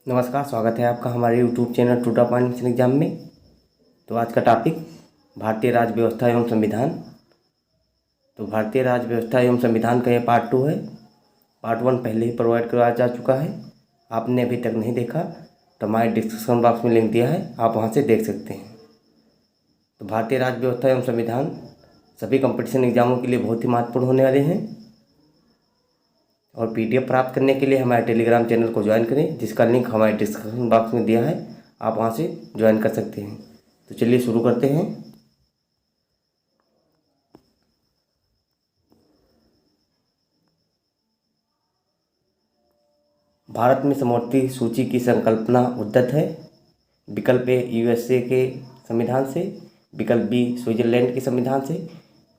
नमस्कार, स्वागत है आपका हमारे यूट्यूब चैनल टूटा पॉइंट एग्जाम में। तो आज का टॉपिक भारतीय राज्य व्यवस्था एवं संविधान। तो भारतीय राज्य व्यवस्था एवं संविधान का ये पार्ट 2 है। पार्ट 1 पहले ही प्रोवाइड करवाया जा चुका है। आपने अभी तक नहीं देखा तो हमारे डिस्क्रिप्शन बॉक्स में लिंक दिया है, आप वहाँ से देख सकते हैं। तो भारतीय राज्य व्यवस्था एवं संविधान सभी कंपटीशन एग्जामों के लिए बहुत ही महत्वपूर्ण होने वाले हैं। और PDF प्राप्त करने के लिए हमारे टेलीग्राम चैनल को ज्वाइन करें, जिसका लिंक हमारे डिस्क्रिप्शन बॉक्स में दिया है, आप वहां से ज्वाइन कर सकते हैं। तो चलिए शुरू करते हैं। भारत में समवर्ती सूची की संकल्पना उद्धत है। विकल्प ए USA के संविधान से, विकल्प B स्विट्जरलैंड के संविधान से,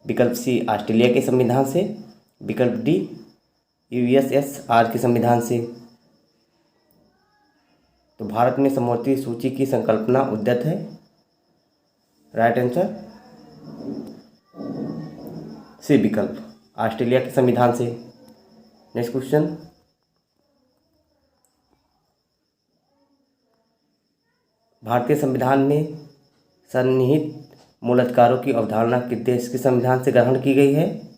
विकल्प C ऑस्ट्रेलिया के संविधान से, विकल्प D USSR के संविधान से। तो भारत में समवर्ती सूची की संकल्पना उद्धत है। राइट आंसर सी विकल्प, ऑस्ट्रेलिया के संविधान से। नेक्स्ट क्वेश्चन, भारतीय संविधान में सन्निहित मूल अधिकारों की अवधारणा किस देश के संविधान से ग्रहण की गई है?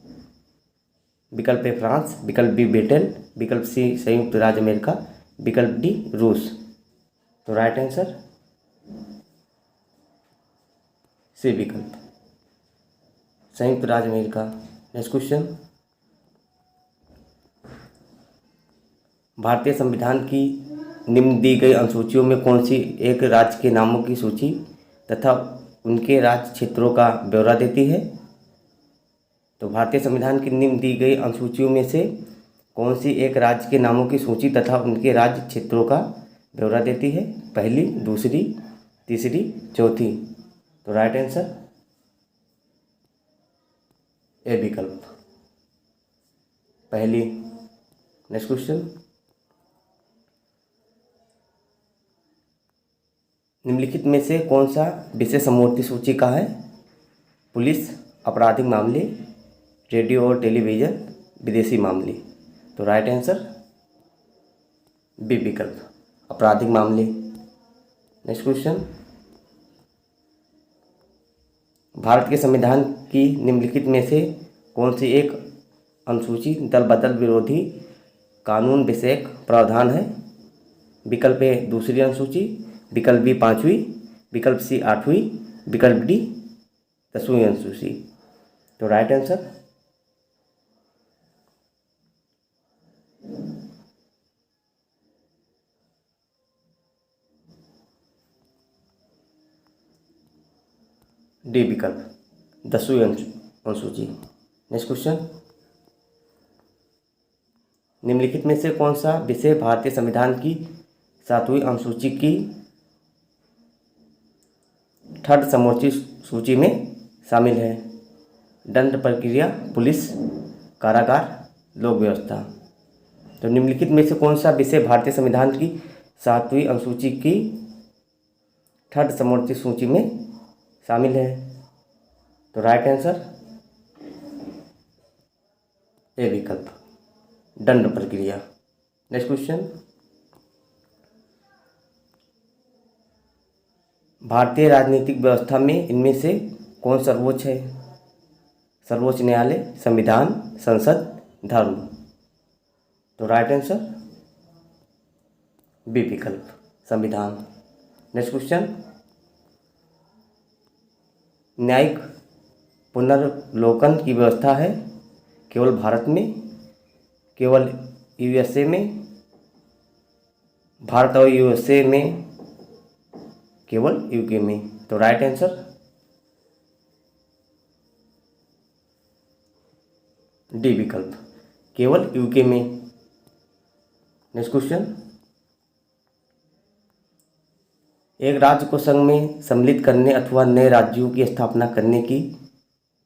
विकल्प ए फ्रांस, विकल्प बी ब्रिटेन, विकल्प सी संयुक्त राज्य अमेरिका, विकल्प डी रूस। तो राइट आंसर सी विकल्प, संयुक्त राज्य अमेरिका। नेक्स्ट क्वेश्चन, भारतीय संविधान की निम्न दी गई अनुसूचियों में कौन सी एक राज्य के नामों की सूची तथा उनके राज्य क्षेत्रों का ब्यौरा देती है? तो भारतीय संविधान की निम्न दी गई अनुसूचियों में से कौन सी एक राज्य के नामों की सूची तथा उनके राज्य क्षेत्रों का ब्यौरा देती है? पहली, दूसरी, तीसरी, चौथी। तो राइट आंसर ए विकल्प, पहली। नेक्स्ट क्वेश्चन, निम्नलिखित में से कौन सा विषय समवर्ती सूची का है? पुलिस, आपराधिक मामले, रेडियो और टेलीविज़न, विदेशी मामले। तो राइट आंसर बी विकल्प, आपराधिक मामले। नेक्स्ट क्वेश्चन, भारत के संविधान की निम्नलिखित में से कौन सी एक अनुसूची दल बदल विरोधी कानून विषयक प्रावधान है? विकल्प ए दूसरी अनुसूची, विकल्प बी 5वीं, विकल्प सी 8वीं, विकल्प डी 10वीं अनुसूची। तो राइट आंसर डी विकल्प, 10वीं अनुसूची। नेक्स्ट क्वेश्चन, निम्नलिखित में से कौन सा विषय भारतीय संविधान की 7वीं अनुसूची की 3rd समवर्ती सूची में शामिल है? दंड प्रक्रिया, पुलिस, कारागार, लोक व्यवस्था। तो निम्नलिखित में से कौन सा विषय भारतीय संविधान की 7वीं अनुसूची की 3rd समवर्ती सूची में शामिल है? तो राइट आंसर ए विकल्प, दंड प्रक्रिया। नेक्स्ट क्वेश्चन, भारतीय राजनीतिक व्यवस्था में इनमें से कौन सर्वोच्च है? सर्वोच्च न्यायालय, संविधान, संसद, धर्म। तो राइट आंसर बी विकल्प, संविधान। नेक्स्ट क्वेश्चन, न्यायिक पुनर्विलोकन की व्यवस्था है केवल भारत में, केवल USA में, भारत और USA में, केवल UK में। तो राइट आंसर डी विकल्प, केवल UK में। नेक्स्ट क्वेश्चन, एक राज्य को संघ में सम्मिलित करने अथवा नए राज्यों की स्थापना करने की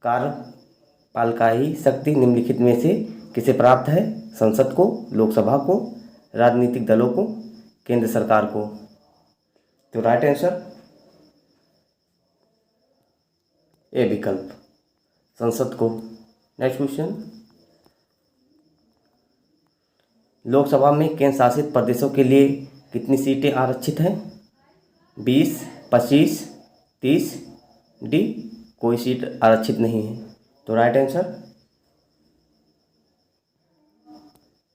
कार्यपालकाई शक्ति निम्नलिखित में से किसे प्राप्त है? संसद को, लोकसभा को, राजनीतिक दलों को, केंद्र सरकार को। तो राइट आंसर ए विकल्प, संसद को। नेक्स्ट क्वेश्चन, लोकसभा में केंद्र शासित प्रदेशों के लिए कितनी सीटें आरक्षित हैं? 20, 25, 30। डी, कोई सीट आरक्षित नहीं है। तो राइट आंसर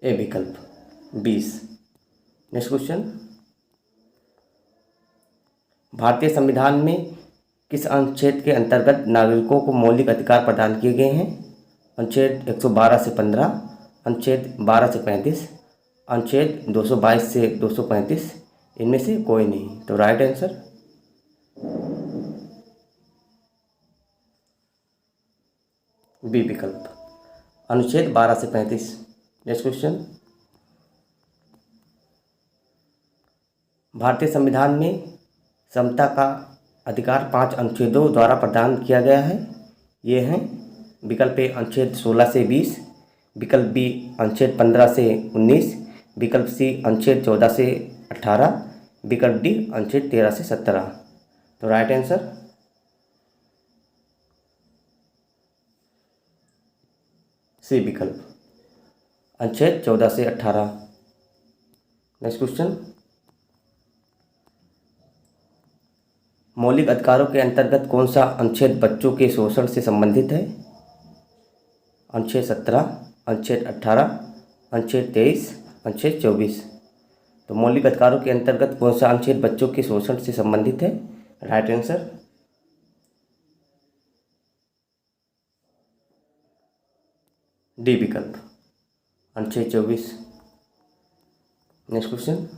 ए विकल्प 20। नेक्स्ट क्वेश्चन, भारतीय संविधान में किस अनुच्छेद के अंतर्गत नागरिकों को मौलिक अधिकार प्रदान किए गए हैं? अनुच्छेद 112 से 15, अनुच्छेद 12 से 35, अनुच्छेद 222 से 235, इनमें से कोई नहीं। तो राइट आंसर बी विकल्प, अनुच्छेद 12 से 35। नेक्स्ट क्वेश्चन, भारतीय संविधान में समता का अधिकार 5 अनुच्छेदों द्वारा प्रदान किया गया है। ये हैं विकल्प ए अनुच्छेद 16 से 20, विकल्प बी अनुच्छेद 15 से 19, विकल्प सी अनुच्छेद 14 से 18, विकल्प डी अनुच्छेद 13 से 17। तो राइट आंसर सी विकल्प, अनुच्छेद 14 से 18। नेक्स्ट क्वेश्चन, मौलिक अधिकारों के अंतर्गत कौन सा अनुच्छेद बच्चों के शोषण से संबंधित है? अनुच्छेद 17, अनुच्छेद 18, अनुच्छेद 23, अनुच्छेद 24। तो मौलिक अधिकारों के अंतर्गत कौन सा अनुच्छेद बच्चों के शोषण से संबंधित है? राइट आंसर डी विकल्प, अनुच्छेद 24। नेक्स्ट क्वेश्चन,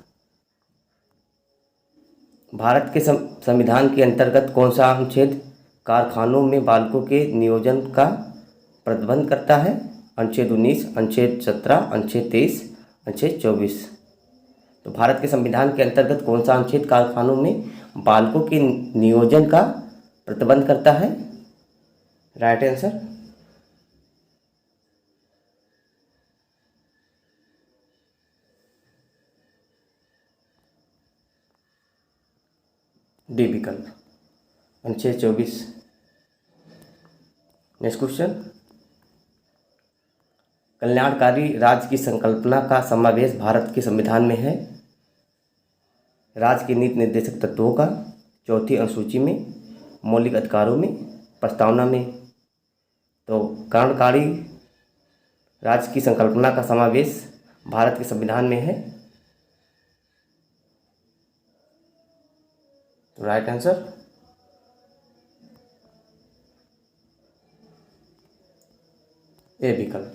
भारत के संविधान के अंतर्गत कौन सा अनुच्छेद कारखानों में बालकों के नियोजन का प्रतिबंध करता है? अनुच्छेद 19, अनुच्छेद 17, अनुच्छेद 23, अनुच्छेद 24। तो भारत के संविधान के अंतर्गत कौन सा अनुच्छेद कारखानों में बालकों के नियोजन का प्रतिबंध करता है? राइट आंसर डी विकल्प, अनुच्छेद 24। नेक्स्ट क्वेश्चन, कल्याणकारी राज्य की संकल्पना का समावेश भारत के संविधान में है। राज्य के नीति निर्देशक तत्वों का, चौथी अनुसूची में, मौलिक अधिकारों में, प्रस्तावना में। तो कल्याणकारी राज्य की संकल्पना का समावेश भारत के संविधान में है। तो राइट आंसर ए विकल्प,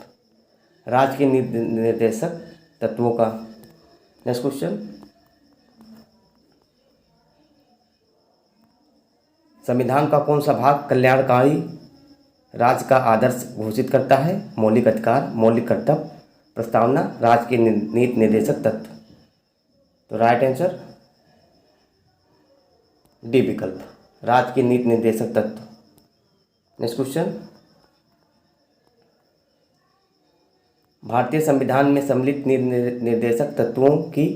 राज्य के नीति निर्देशक तत्वों का। नेक्स्ट क्वेश्चन, संविधान का कौन सा भाग कल्याणकारी राज्य का आदर्श घोषित करता है? मौलिक अधिकार, मौलिक कर्तव्य, प्रस्तावना, राज्य के नीति निर्देशक तत्व। तो राइट आंसर डी विकल्प, राज्य के नीति निर्देशक तत्व। नेक्स्ट क्वेश्चन, भारतीय संविधान में सम्मिलित नीति निर्देशक तत्वों की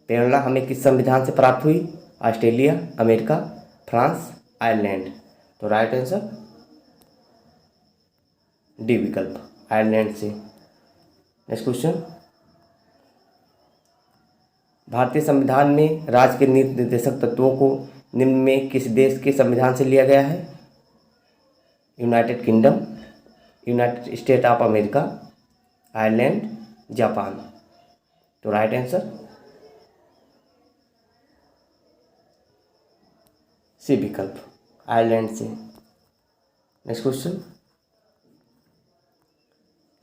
प्रेरणा हमें किस संविधान से प्राप्त हुई? Australia, America, France, Ireland. तो राइट आंसर डी विकल्प, आयरलैंड से। नेक्स्ट क्वेश्चन, भारतीय संविधान में राज्य के नीति निर्देशक तत्वों को निम्न में किस देश के संविधान से लिया गया है? United kingdom, United state of America, Ireland, Japan. तो राइट आंसर सी विकल्प, आयरलैंड से। नेक्स्ट क्वेश्चन,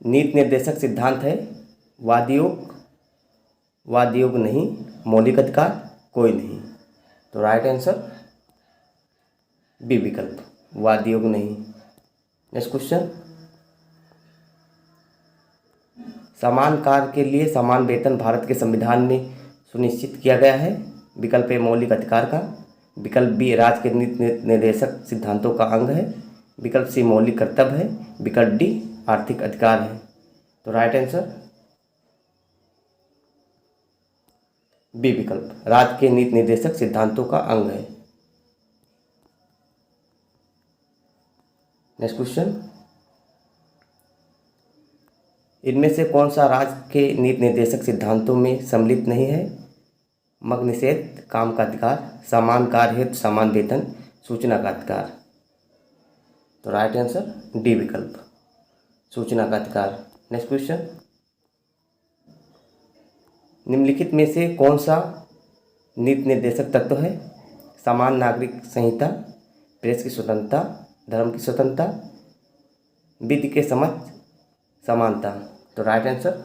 नीति निर्देशक सिद्धांत है वादयोग, वादयोग नहीं, मौलिक अधिकार, कोई नहीं। तो राइट आंसर बी विकल्प, वादयोग नहीं। नेक्स्ट क्वेश्चन, समान कार्य के लिए समान वेतन भारत के संविधान में सुनिश्चित किया गया है। विकल्प ए मौलिक अधिकार का, विकल्प बी राज्य के नीति निर्देशक सिद्धांतों का अंग है, विकल्प सी मौलिक कर्तव्य है, विकल्प डी आर्थिक अधिकार है। तो राइट आंसर बी विकल्प, राज्य के नीति निर्देशक सिद्धांतों का अंग है। नेक्स्ट क्वेश्चन, इनमें से कौन सा राज्य के नीति निर्देशक सिद्धांतों में सम्मिलित नहीं है? मग निषेध, काम का अधिकार, समान कार्य हेतु समान वेतन, सूचना का अधिकार। तो राइट आंसर डी विकल्प, सूचना का अधिकार। नेक्स्ट क्वेश्चन, निम्नलिखित में से कौन सा नीति निर्देशक तत्व है? समान नागरिक संहिता, प्रेस की स्वतंत्रता, धर्म की स्वतंत्रता, विधि के समक्ष समानता। तो राइट आंसर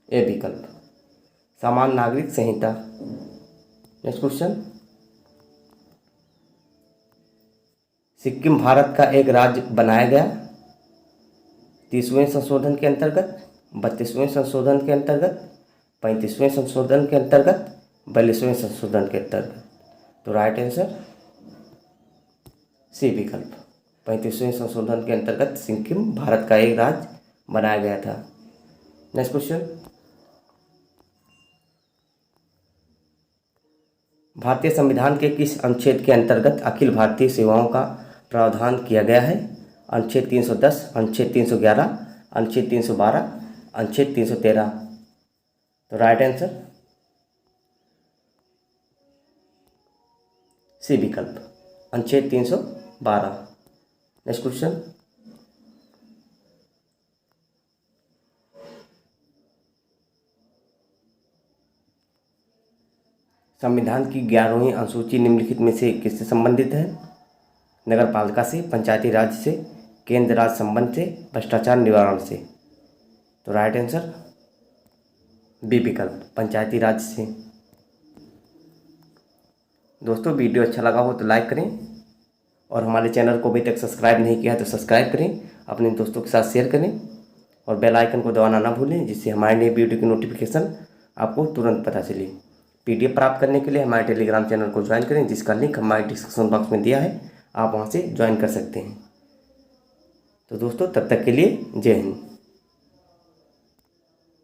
ए विकल्प, समान नागरिक संहिता। नेक्स्ट क्वेश्चन, सिक्किम भारत का एक राज्य बनाया गया 30वें संशोधन के अंतर्गत, 32वें संशोधन के अंतर्गत, 35वें संशोधन के अंतर्गत, 42वें संशोधन के अंतर्गत। तो राइट आंसर सी विकल्प, 35वें संशोधन के अंतर्गत सिक्किम भारत का एक राज्य बनाया गया था। नेक्स्ट क्वेश्चन, भारतीय संविधान के किस अनुच्छेद के अंतर्गत अखिल भारतीय सेवाओं का प्रावधान किया गया है? अनुच्छेद 310, अनुच्छेद 311, अनुच्छेद 312, अनुच्छेद 313। तो राइट आंसर सी विकल्प, अनुच्छेद 312। नेक्स्ट क्वेश्चन, संविधान की 11वीं अनुसूची निम्नलिखित में से किससे संबंधित है? नगर पालिका से, पंचायती राज से, केंद्र राज्य संबंध से, भ्रष्टाचार निवारण से। तो राइट आंसर बी विकल्प, पंचायती राज से। दोस्तों वीडियो अच्छा लगा हो तो लाइक करें और हमारे चैनल को अभी तक सब्सक्राइब नहीं किया है तो सब्सक्राइब करें, अपने दोस्तों के साथ शेयर करें और बेल आइकन को दबाना ना भूलें, जिससे हमारे नए वीडियो की नोटिफिकेशन आपको तुरंत पता चले। PDF प्राप्त करने के लिए हमारे टेलीग्राम चैनल को ज्वाइन करें, जिसका लिंक हमारे डिस्क्रिप्शन बॉक्स में दिया है, आप वहां से ज्वाइन कर सकते हैं। तो दोस्तों तब तक के लिए जय हिंद।